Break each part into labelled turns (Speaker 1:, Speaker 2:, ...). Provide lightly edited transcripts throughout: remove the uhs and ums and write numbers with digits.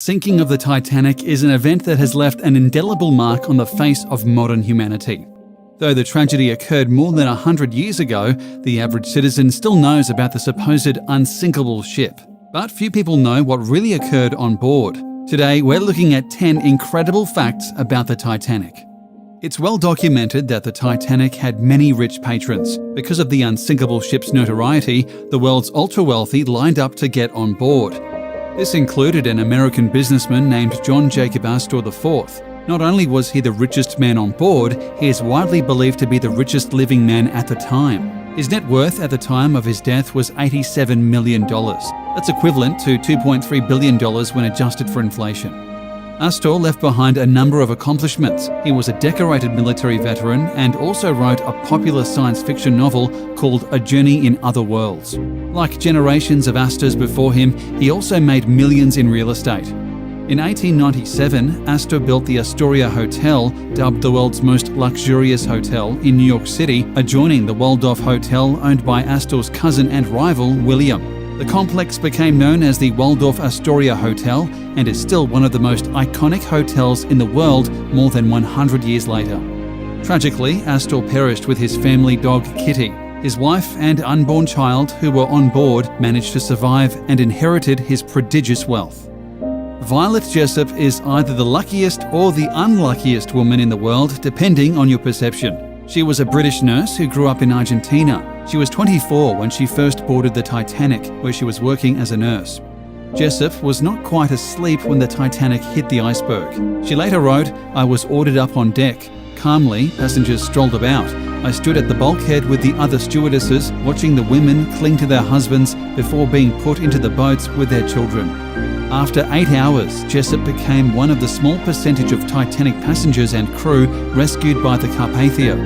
Speaker 1: Sinking of the Titanic is an event that has left an indelible mark on the face of modern humanity. Though the tragedy occurred more than 100 years ago, the average citizen still knows about the supposed unsinkable ship. But few people know what really occurred on board. Today, we're looking at 10 incredible facts about the Titanic. It's well documented that the Titanic had many rich patrons. Because of the unsinkable ship's notoriety, the world's ultra-wealthy lined up to get on board. This included an American businessman named John Jacob Astor IV. Not only was he the richest man on board, he is widely believed to be the richest living man at the time. His net worth at the time of his death was $87 million. That's equivalent to $2.3 billion when adjusted for inflation. Astor left behind a number of accomplishments. He was a decorated military veteran and also wrote a popular science fiction novel called A Journey in Other Worlds. Like generations of Astors before him, he also made millions in real estate. In 1897, Astor built the Astoria Hotel, dubbed the world's most luxurious hotel, in New York City, adjoining the Waldorf Hotel owned by Astor's cousin and rival, William. The complex became known as the Waldorf Astoria Hotel and is still one of the most iconic hotels in the world more than 100 years later. Tragically, Astor perished with his family dog Kitty. His wife and unborn child, who were on board, managed to survive and inherited his prodigious wealth. Violet Jessop is either the luckiest or the unluckiest woman in the world, depending on your perception. She was a British nurse who grew up in Argentina. She was 24 when she first boarded the Titanic, where she was working as a nurse. Jessop was not quite asleep when the Titanic hit the iceberg. She later wrote, "I was ordered up on deck. Calmly, passengers strolled about. I stood at the bulkhead with the other stewardesses, watching the women cling to their husbands before being put into the boats with their children." After 8 hours, Jessop became one of the small percentage of Titanic passengers and crew rescued by the Carpathia.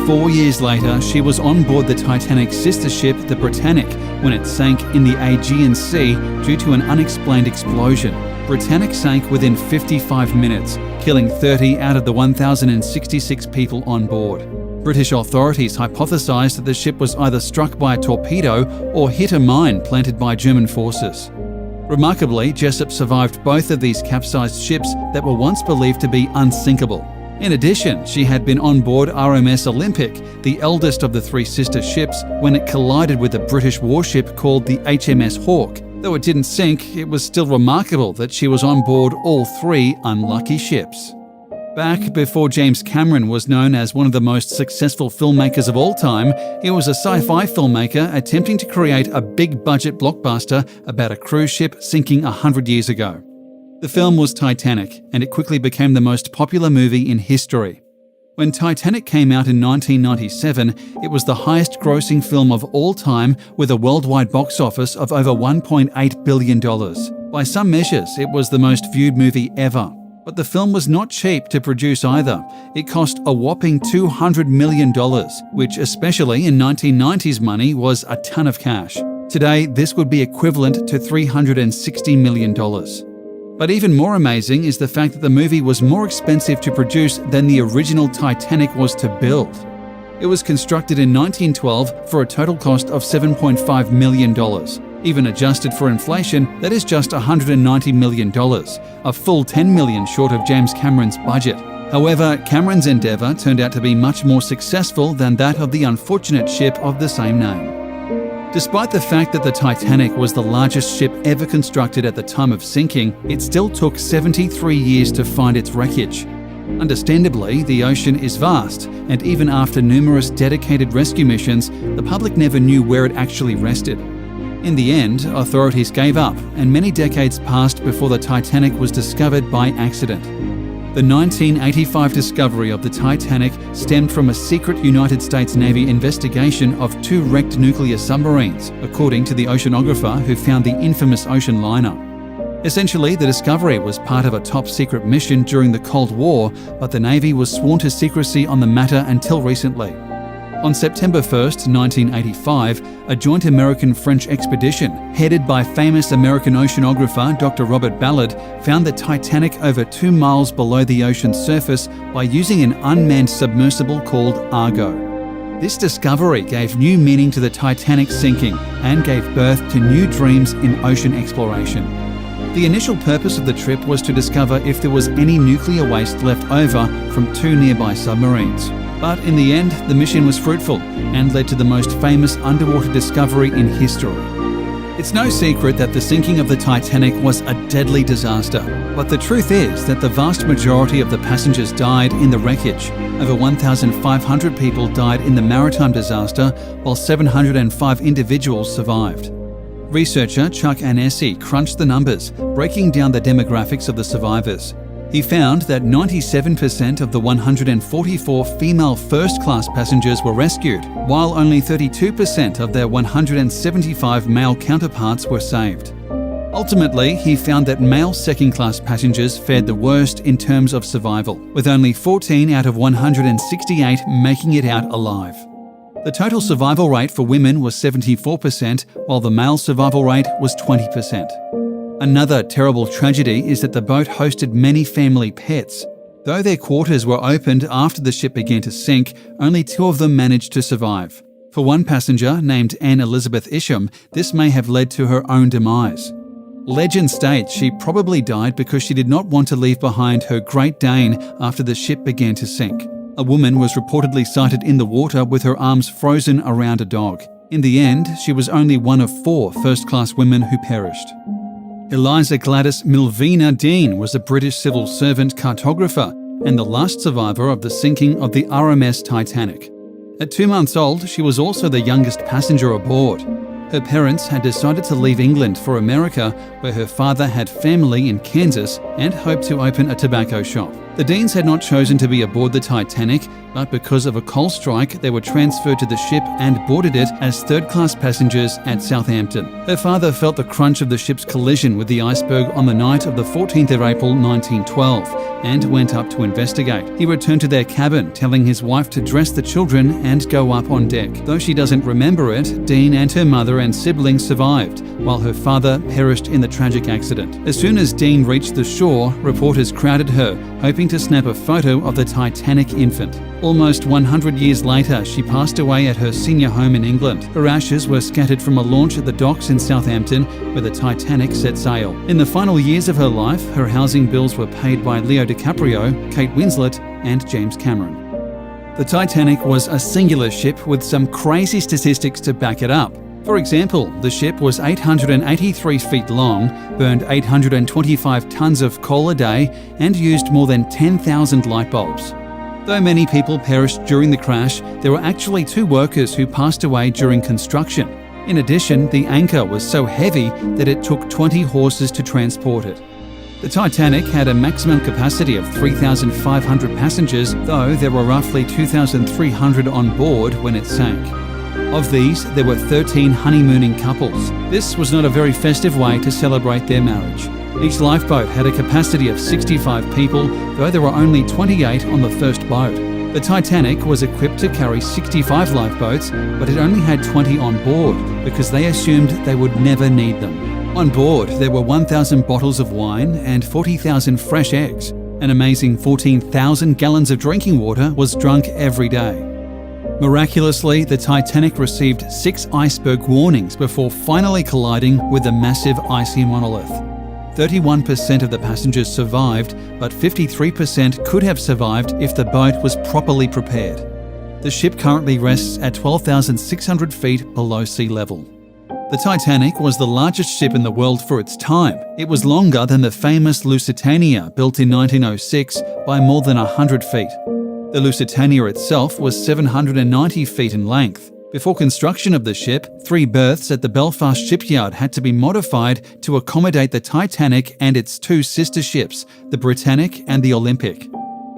Speaker 1: 4 years later, she was on board the Titanic's sister ship, the Britannic, when it sank in the Aegean Sea due to an unexplained explosion. Britannic sank within 55 minutes, killing 30 out of the 1,066 people on board. British authorities hypothesized that the ship was either struck by a torpedo or hit a mine planted by German forces. Remarkably, Jessop survived both of these capsized ships that were once believed to be unsinkable. In addition, she had been on board RMS Olympic, the eldest of the three sister ships, when it collided with a British warship called the HMS Hawke. Though it didn't sink, it was still remarkable that she was on board all three unlucky ships. Back before James Cameron was known as one of the most successful filmmakers of all time, he was a sci-fi filmmaker attempting to create a big-budget blockbuster about a cruise ship sinking 100 years ago. The film was Titanic, and it quickly became the most popular movie in history. When Titanic came out in 1997, it was the highest-grossing film of all time with a worldwide box office of over $1.8 billion. By some measures, it was the most viewed movie ever. But the film was not cheap to produce either. It cost a whopping $200 million, which especially in 1990s money was a ton of cash. Today, this would be equivalent to $360 million. But even more amazing is the fact that the movie was more expensive to produce than the original Titanic was to build. It was constructed in 1912 for a total cost of $7.5 million. Even adjusted for inflation, that is just $190 million, a full $10 million short of James Cameron's budget. However, Cameron's endeavour turned out to be much more successful than that of the unfortunate ship of the same name. Despite the fact that the Titanic was the largest ship ever constructed at the time of sinking, it still took 73 years to find its wreckage. Understandably, the ocean is vast, and even after numerous dedicated rescue missions, the public never knew where it actually rested. In the end, authorities gave up, and many decades passed before the Titanic was discovered by accident. The 1985 discovery of the Titanic stemmed from a secret United States Navy investigation of 2 wrecked nuclear submarines, according to the oceanographer who found the infamous ocean liner. Essentially, the discovery was part of a top-secret mission during the Cold War, but the Navy was sworn to secrecy on the matter until recently. On September 1, 1985, a joint American-French expedition, headed by famous American oceanographer Dr. Robert Ballard, found the Titanic over 2 miles below the ocean's surface by using an unmanned submersible called Argo. This discovery gave new meaning to the Titanic sinking and gave birth to new dreams in ocean exploration. The initial purpose of the trip was to discover if there was any nuclear waste left over from 2 nearby submarines. But in the end, the mission was fruitful and led to the most famous underwater discovery in history. It's no secret that the sinking of the Titanic was a deadly disaster, but the truth is that the vast majority of the passengers died in the wreckage. Over 1,500 people died in the maritime disaster, while 705 individuals survived. Researcher Chuck Anesi crunched the numbers, breaking down the demographics of the survivors. He found that 97% of the 144 female first-class passengers were rescued, while only 32% of their 175 male counterparts were saved. Ultimately, he found that male second-class passengers fared the worst in terms of survival, with only 14 out of 168 making it out alive. The total survival rate for women was 74%, while the male survival rate was 20%. Another terrible tragedy is that the boat hosted many family pets. Though their quarters were opened after the ship began to sink, only 2 of them managed to survive. For one passenger, named Anne Elizabeth Isham, this may have led to her own demise. Legend states she probably died because she did not want to leave behind her Great Dane after the ship began to sink. A woman was reportedly sighted in the water with her arms frozen around a dog. In the end, she was only one of 4 first-class women who perished. Eliza Gladys Milvina Dean was a British civil servant cartographer and the last survivor of the sinking of the RMS Titanic. At 2 months old, she was also the youngest passenger aboard. Her parents had decided to leave England for America, where her father had family in Kansas and hoped to open a tobacco shop. The Deans had not chosen to be aboard the Titanic, but because of a coal strike, they were transferred to the ship and boarded it as third-class passengers at Southampton. Her father felt the crunch of the ship's collision with the iceberg on the night of the 14th of April 1912 and went up to investigate. He returned to their cabin, telling his wife to dress the children and go up on deck. Though she doesn't remember it, Dean and her mother and siblings survived, while her father perished in the tragic accident. As soon as Dean reached the shore, reporters crowded her, hoping to snap a photo of the Titanic infant. Almost 100 years later, she passed away at her senior home in England. Her ashes were scattered from a launch at the docks in Southampton, where the Titanic set sail. In the final years of her life, her housing bills were paid by Leo DiCaprio, Kate Winslet, and James Cameron. The Titanic was a singular ship with some crazy statistics to back it up. For example, the ship was 883 feet long, burned 825 tons of coal a day, and used more than 10,000 light bulbs. Though many people perished during the crash, there were actually 2 workers who passed away during construction. In addition, the anchor was so heavy that it took 20 horses to transport it. The Titanic had a maximum capacity of 3,500 passengers, though there were roughly 2,300 on board when it sank. Of these, there were 13 honeymooning couples. This was not a very festive way to celebrate their marriage. Each lifeboat had a capacity of 65 people, though there were only 28 on the first boat. The Titanic was equipped to carry 65 lifeboats, but it only had 20 on board because they assumed they would never need them. On board, there were 1,000 bottles of wine and 40,000 fresh eggs. An amazing 14,000 gallons of drinking water was drunk every day. Miraculously, the Titanic received 6 iceberg warnings before finally colliding with a massive icy monolith. 31% of the passengers survived, but 53% could have survived if the boat was properly prepared. The ship currently rests at 12,600 feet below sea level. The Titanic was the largest ship in the world for its time. It was longer than the famous Lusitania, built in 1906, by more than 100 feet. The Lusitania itself was 790 feet in length. Before construction of the ship, 3 berths at the Belfast shipyard had to be modified to accommodate the Titanic and its 2 sister ships, the Britannic and the Olympic.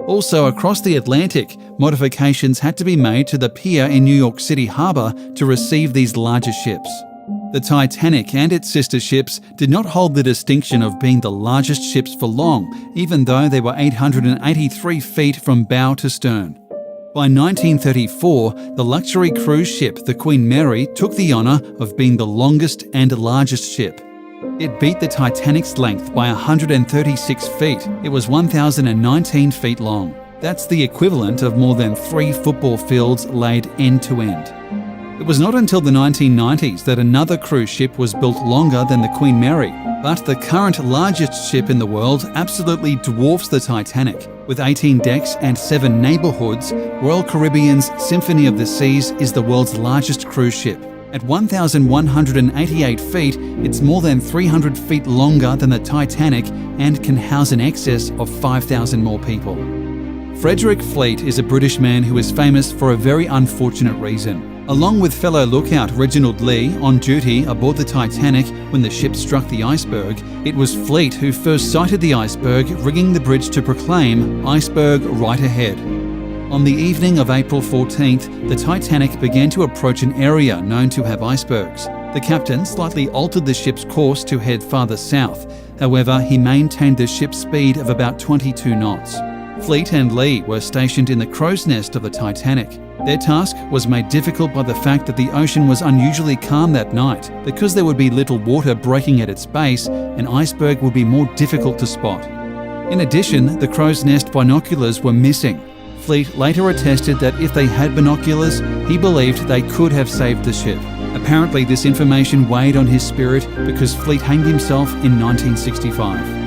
Speaker 1: Also, across the Atlantic, modifications had to be made to the pier in New York City Harbour to receive these larger ships. The Titanic and its sister ships did not hold the distinction of being the largest ships for long, even though they were 883 feet from bow to stern. By 1934, the luxury cruise ship, the Queen Mary, took the honour of being the longest and largest ship. It beat the Titanic's length by 136 feet. It was 1,019 feet long. That's the equivalent of more than 3 football fields laid end to end. It was not until the 1990s that another cruise ship was built longer than the Queen Mary, but the current largest ship in the world absolutely dwarfs the Titanic. With 18 decks and 7 neighbourhoods, Royal Caribbean's Symphony of the Seas is the world's largest cruise ship. At 1,188 feet, it's more than 300 feet longer than the Titanic and can house in excess of 5,000 more people. Frederick Fleet is a British man who is famous for a very unfortunate reason. Along with fellow lookout Reginald Lee on duty aboard the Titanic when the ship struck the iceberg, it was Fleet who first sighted the iceberg, rigging the bridge to proclaim "Iceberg right ahead." On the evening of April 14th, the Titanic began to approach an area known to have icebergs. The captain slightly altered the ship's course to head farther south. However, he maintained the ship's speed of about 22 knots. Fleet and Lee were stationed in the crow's nest of the Titanic. Their task was made difficult by the fact that the ocean was unusually calm that night. Because there would be little water breaking at its base, an iceberg would be more difficult to spot. In addition, the crow's nest binoculars were missing. Fleet later attested that if they had binoculars, he believed they could have saved the ship. Apparently, this information weighed on his spirit because Fleet hanged himself in 1965.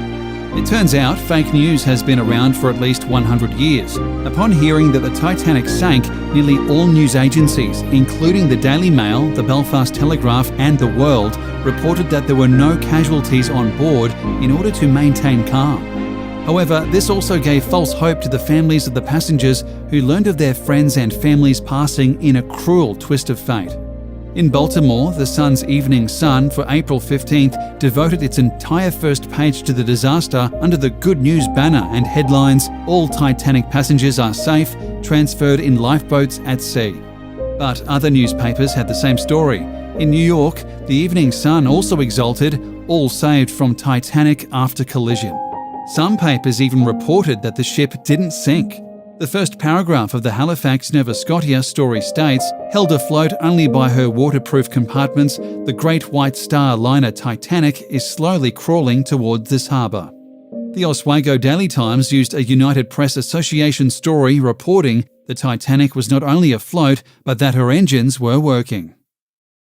Speaker 1: It turns out fake news has been around for at least 100 years. Upon hearing that the Titanic sank, nearly all news agencies, including the Daily Mail, the Belfast Telegraph and The World, reported that there were no casualties on board in order to maintain calm. However, this also gave false hope to the families of the passengers who learned of their friends and families passing in a cruel twist of fate. In Baltimore, the Sun's Evening Sun for April 15th devoted its entire first page to the disaster under the Good News banner and headlines, "All Titanic passengers are safe, transferred in lifeboats at sea." But other newspapers had the same story. In New York, the Evening Sun also exulted, "All saved from Titanic after collision." Some papers even reported that the ship didn't sink. The first paragraph of the Halifax Nova Scotia story states, "Held afloat only by her waterproof compartments, the Great White Star liner Titanic is slowly crawling towards this harbour." The Oswego Daily Times used a United Press Association story reporting the Titanic was not only afloat, but that her engines were working.